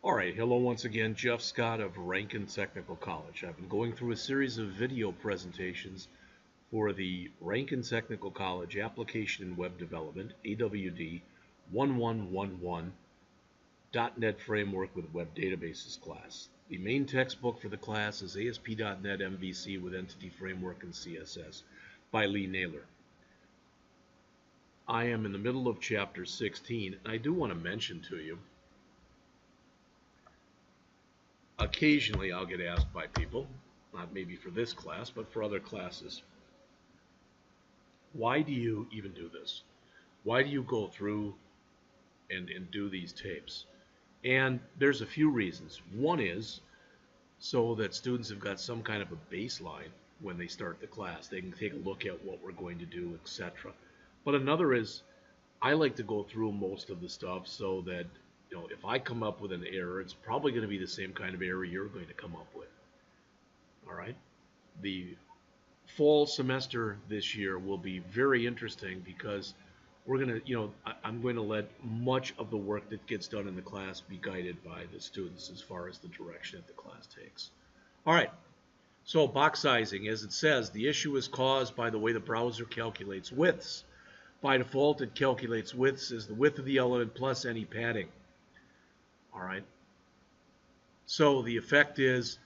Alright, hello once again, Jeff Scott of Rankin Technical College. I've been going through a series of video presentations for the Rankin Technical College Application and Web Development, AWD1111 .NET Framework with Web Databases class. The main textbook for the class is ASP.NET MVC with Entity Framework and CSS by Naylor. I am in the middle of Chapter 16, and I do want to mention to you, occasionally I'll get asked by people, not maybe for this class, but for other classes, why do you even do this? Why do you go through and do these tapes? And there's a few reasons. One is so that students have got some kind of a baseline when they start the class. They can take a look at what we're going to do, etc. But another is I like to go through most of the stuff so that if I come up with an error, it's probably going to be the same kind of error you're going to come up with. All right? The fall semester this year will be very interesting because we're going to, I'm going to let much of the work that gets done in the class be guided by the students as far as the direction that the class takes. All right. So box sizing, as it says, the issue is caused by the way the browser calculates widths. By default, it calculates widths as the width of the element plus any padding. All right. So the effect is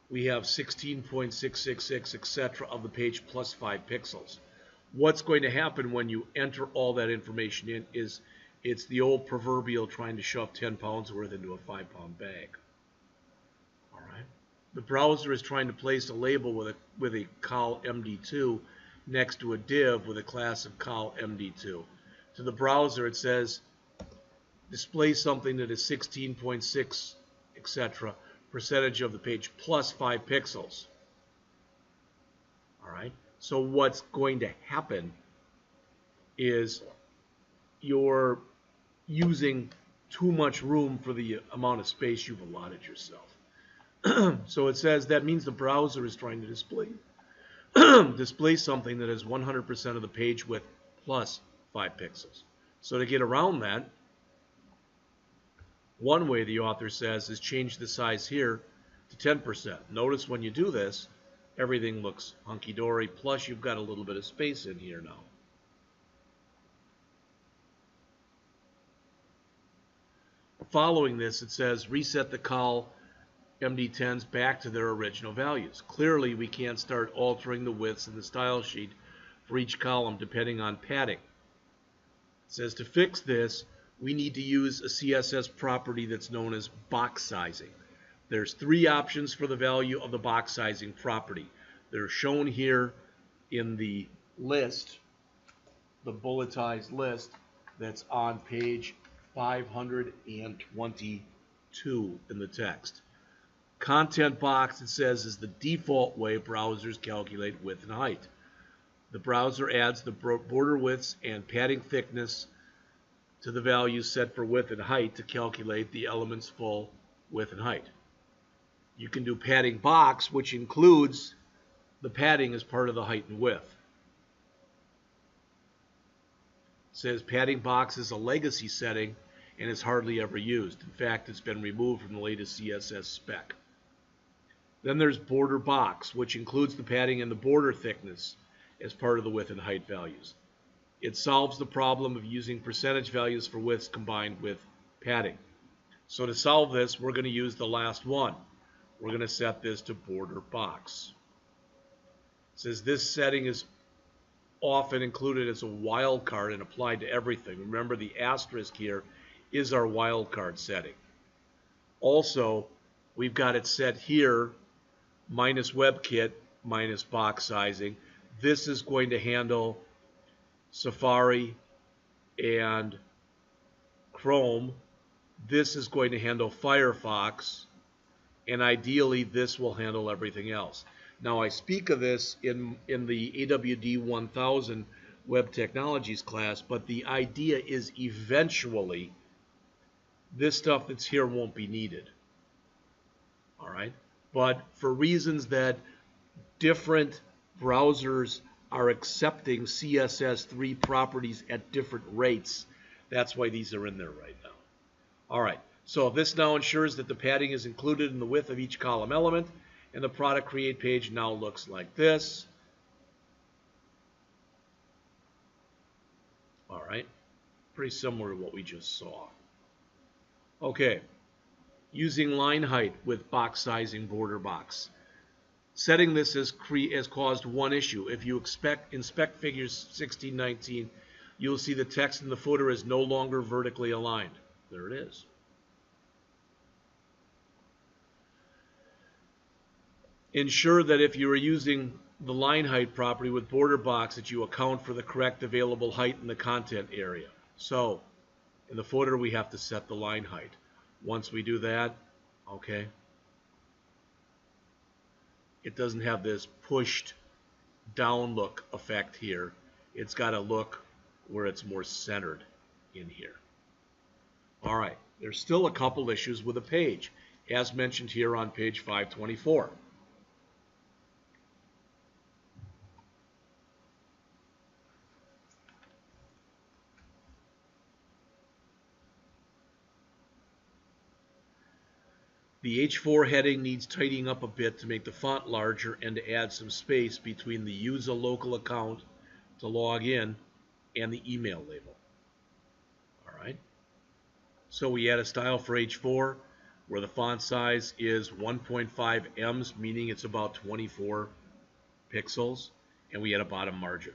we have 16.666, etc. of the page plus 5 pixels. What's going to happen when you enter all that information in is it's the old proverbial trying to shove 10 pounds worth into a 5-pound bag. All right. The browser is trying to place a label with a col MD2 next to a div with a class of col MD2. To the browser, it says display something that is 16.6, etc. percentage of the page plus 5 pixels. All right. So what's going to happen is you're using too much room for the amount of space you've allotted yourself. So it says that means the browser is trying to display something that is 100% of the page width plus 5 pixels. So to get around that, one way the author says is change the size here to 10%. Notice when you do this, everything looks hunky-dory, plus you've got a little bit of space in here now. Following this, it says reset the col MD10s back to their original values. Clearly, we can't start altering the widths in the style sheet for each column depending on padding. It says to fix this, we need to use a CSS property that's known as box sizing. There's 3 options for the value of the box sizing property. They're shown here in the list, the bulletized list that's on page 522 in the text. Content box, it says, is the default way browsers calculate width and height. The browser adds the border widths and padding thickness to the values set for width and height to calculate the element's full width and height. You can do padding box, which includes the padding as part of the height and width. It says padding box is a legacy setting and is hardly ever used. In fact, it's been removed from the latest CSS spec. Then there's border box, which includes the padding and the border thickness as part of the width and height values. It solves the problem of using percentage values for widths combined with padding. So to solve this, we're going to use the last one. We're going to set this to border box. It says this setting is often included as a wildcard and applied to everything. Remember, the asterisk here is our wildcard setting. Also, we've got it set here, minus WebKit, minus box sizing. This is going to handle Safari and Chrome. This is going to handle Firefox, and ideally this will handle everything else. Now I speak of this in the AWD1000 Web Technologies class, but the idea is eventually this stuff that's here won't be needed. All right? But for reasons that different browsers are accepting CSS3 properties at different rates, that's why these are in there right now. All right, So this now ensures that the padding is included in the width of each column element, and the product create page now looks like this. All right, pretty similar to what we just saw. Okay, using line height with box sizing border box. Setting this has caused one issue. If you inspect figures 16-19, you'll see the text in the footer is no longer vertically aligned. There it is. Ensure that if you are using the line height property with border box that you account for the correct available height in the content area. So in the footer we have to set the line height. Once we do that, okay, it doesn't have this pushed down look effect here. It's got a look where it's more centered in here. All right, there's still a couple issues with the page, as mentioned here on page 524. The H4 heading needs tidying up a bit to make the font larger and to add some space between the use a local account to log in and the email label. All right. So we add a style for H4 where the font size is 1.5 ems, meaning it's about 24 pixels, and we add a bottom margin.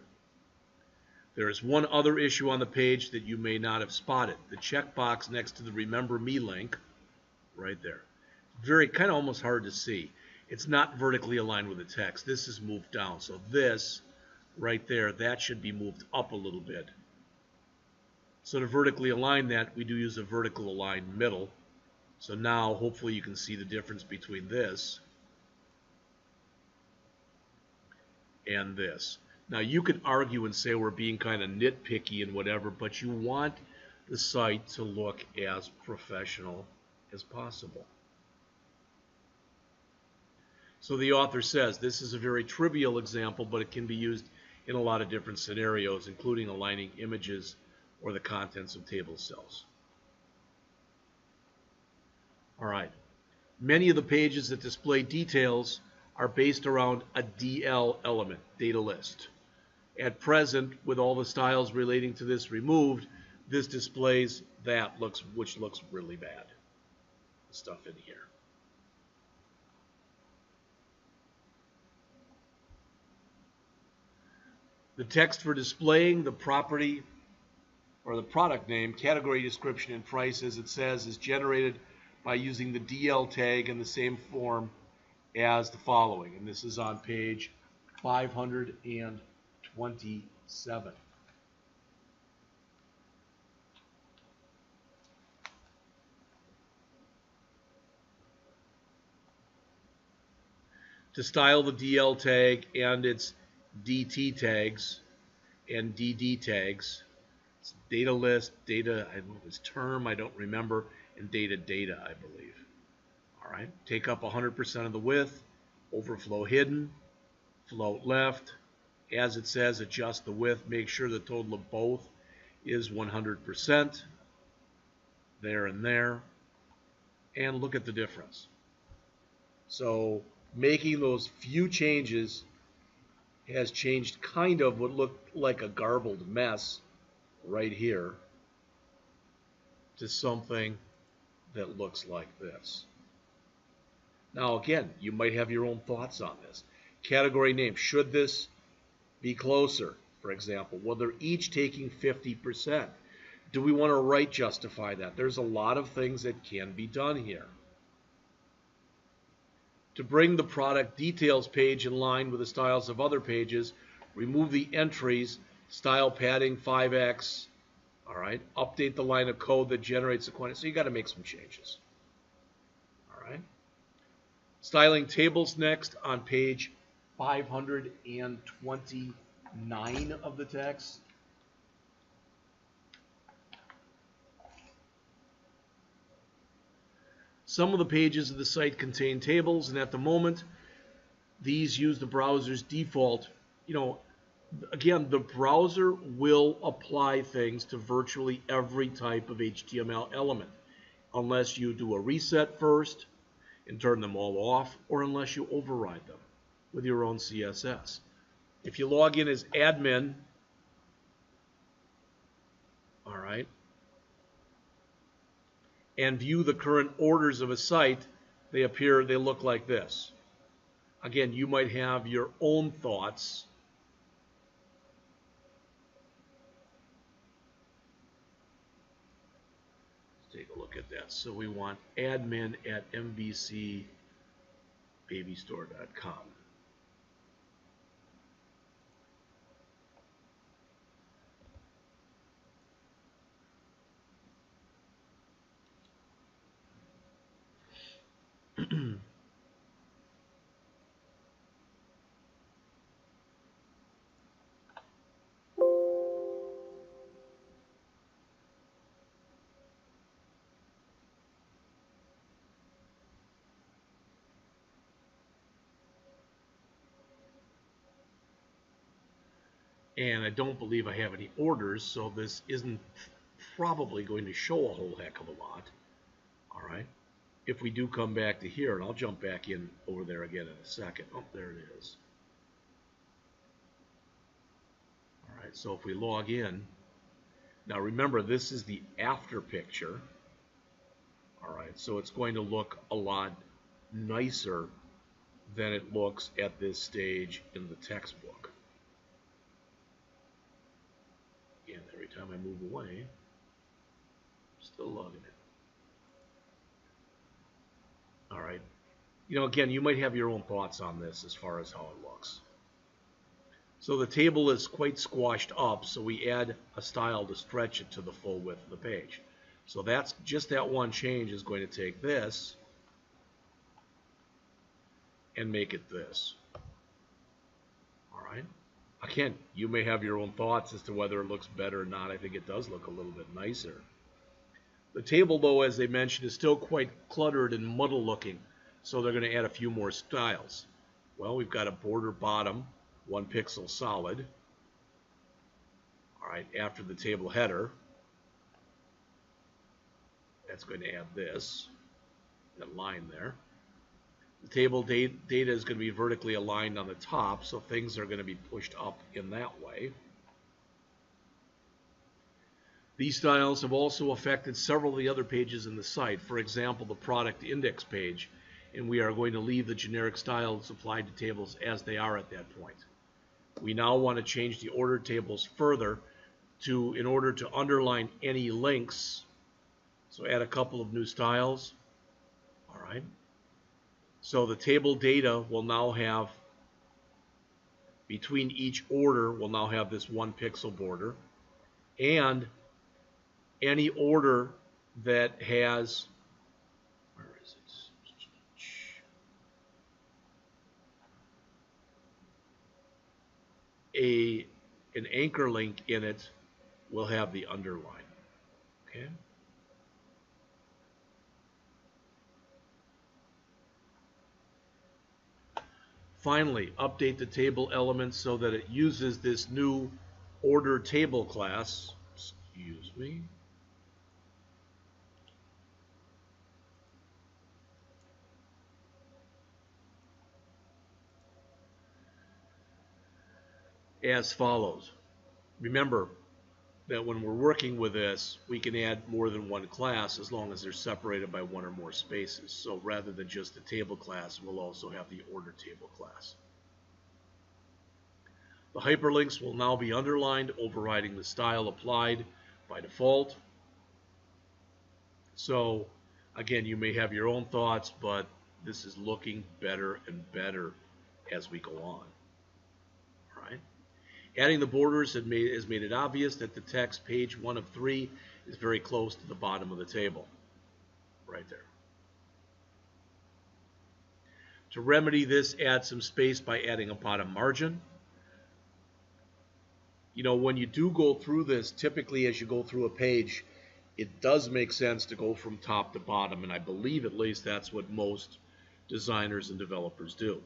There is one other issue on the page that you may not have spotted. The checkbox next to the Remember Me link, right there. Very kind of almost hard to see. It's not vertically aligned with the text. This is moved down. So this right there, that should be moved up a little bit. So to vertically align that, we do use a vertical align middle. So now hopefully you can see the difference between this and this. Now you could argue and say we're being kind of nitpicky and whatever, but you want the site to look as professional as possible. So the author says this is a very trivial example, but it can be used in a lot of different scenarios, including aligning images or the contents of table cells. All right. Many of the pages that display details are based around a DL element, data list. At present, with all the styles relating to this removed, this displays that which looks really bad. The stuff in here. The text for displaying the property or the product name, category description, and price, as it says, is generated by using the DL tag in the same form as the following. And this is on page 527. To style the DL tag and its DT tags and DD tags, it's data list, data, I don't know if it's term, I don't remember, and data, I believe. All right, take up 100% of the width, overflow hidden, float left. As it says, adjust the width, make sure the total of both is 100%, there and there, and look at the difference. So making those few changes has changed kind of what looked like a garbled mess right here to something that looks like this. Now again, you might have your own thoughts on this. Category name, should this be closer, for example? Well, they're each taking 50%. Do we want to right justify that? There's a lot of things that can be done here. To bring the product details page in line with the styles of other pages, remove the entries, style padding 5x, all right, update the line of code that generates the quantity. So you got to make some changes. All right. Styling tables next on page 529 of the text. Some of the pages of the site contain tables, and at the moment, these use the browser's default. Again, the browser will apply things to virtually every type of HTML element. unless you do a reset first and turn them all off, or unless you override them with your own CSS. If you log in as admin, all right, and view the current orders of a site, they look like this. Again, you might have your own thoughts. Let's take a look at that. So we want admin at mbcbabystore.com. And I don't believe I have any orders, so this isn't probably going to show a whole heck of a lot. All right. If we do come back to here, and I'll jump back in over there again in a second. Oh, there it is. All right, so if we log in, now remember this is the after picture. All right, so it's going to look a lot nicer than it looks at this stage in the textbook. And every time I move away, I'm still logging in. All right. You know, again, you might have your own thoughts on this as far as how it looks. So the table is quite squashed up, so we add a style to stretch it to the full width of the page. So that's just that one change is going to take this and make it this. All right. Again, you may have your own thoughts as to whether it looks better or not. I think it does look a little bit nicer. The table, though, as they mentioned, is still quite cluttered and muddle looking, so they're going to add a few more styles. Well, we've got a border bottom, 1 pixel solid. All right, after the table header, that's going to add this, that line there. The table data is going to be vertically aligned on the top, so things are going to be pushed up in that way. These styles have also affected several of the other pages in the site. For example, the product index page, and we are going to leave the generic styles applied to tables as they are at that point. We now want to change the order tables further in order to underline any links. So add a couple of new styles. All right. So the table data will now have, between each order, will now have this 1 pixel border. And any order that has, where is it? An anchor link in it will have the underline. Okay. Finally, update the table elements so that it uses this new order table class. Excuse me. As follows. Remember that when we're working with this, we can add more than one class as long as they're separated by 1 or more spaces. So rather than just the table class, we'll also have the order table class. The hyperlinks will now be underlined, overriding the style applied by default. So again, you may have your own thoughts, but this is looking better and better as we go on. All right. Adding the borders has made it obvious that the text page 1 of 3 is very close to the bottom of the table. Right there. To remedy this, add some space by adding a bottom margin. You know, when you do go through this, typically as you go through a page, it does make sense to go from top to bottom, and I believe at least that's what most designers and developers do.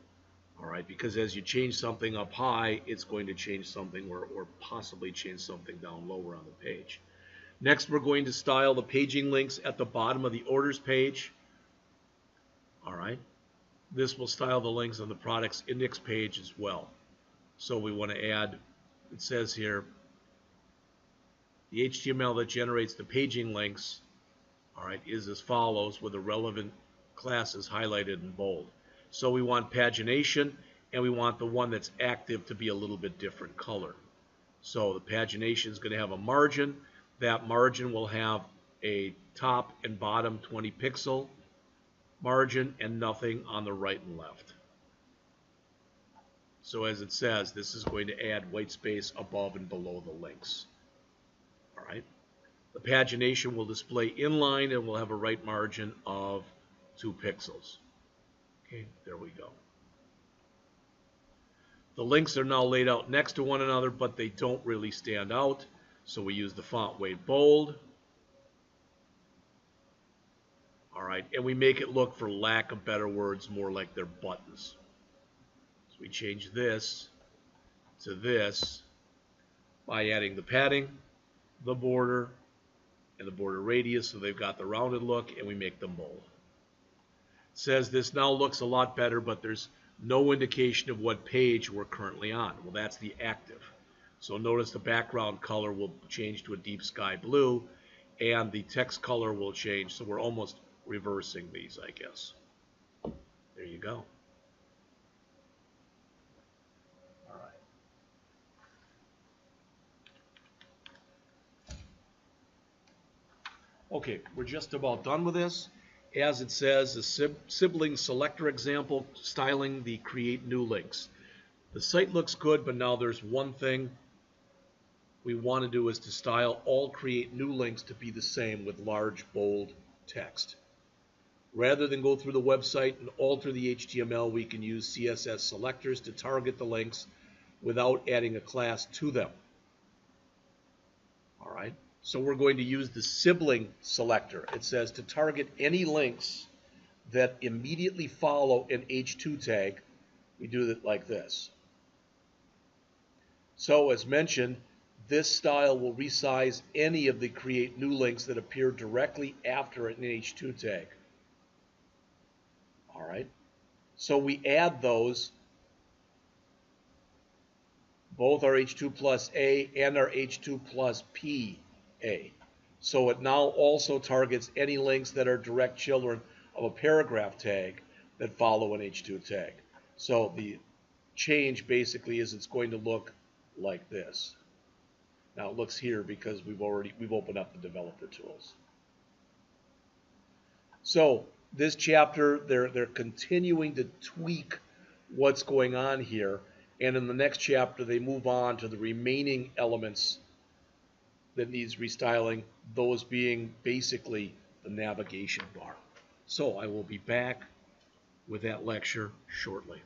All right, because as you change something up high, it's going to change something or possibly change something down lower on the page. Next, we're going to style the paging links at the bottom of the orders page. All right. This will style the links on the product's index page as well. So we want to add, it says here, the HTML that generates the paging links, all right, is as follows with the relevant classes highlighted in bold. So we want pagination, and we want the one that's active to be a little bit different color. So the pagination is going to have a margin. That margin will have a top and bottom 20 pixel margin and nothing on the right and left. So as it says, this is going to add white space above and below the links. All right. The pagination will display inline and will have a right margin of 2 pixels. Okay, there we go. The links are now laid out next to one another, but they don't really stand out. So we use the font weight bold. All right, and we make it look, for lack of better words, more like they're buttons. So we change this to this by adding the padding, the border, and the border radius, so they've got the rounded look, and we make them bold. It says this now looks a lot better, but there's no indication of what page we're currently on. Well, that's the active. So notice the background color will change to a deep sky blue, and the text color will change, so we're almost reversing these, I guess. There you go. All right. Okay, we're just about done with this. As it says, the sibling selector example, styling the create new links. The site looks good, but now there's one thing we want to do is to style all create new links to be the same with large, bold text. Rather than go through the website and alter the HTML, we can use CSS selectors to target the links without adding a class to them. All right. So we're going to use the sibling selector. It says to target any links that immediately follow an H2 tag. We do it like this. So as mentioned, this style will resize any of the create new links that appear directly after an H2 tag. All right. So we add those, both our H2 plus A and our H2 plus PA. So it now also targets any links that are direct children of a paragraph tag that follow an H2 tag. So the change basically is it's going to look like this. Now it looks here because we've opened up the developer tools. So this chapter, they're continuing to tweak what's going on here, and in the next chapter they move on to the remaining elements that needs restyling, those being basically the navigation bar. So I will be back with that lecture shortly.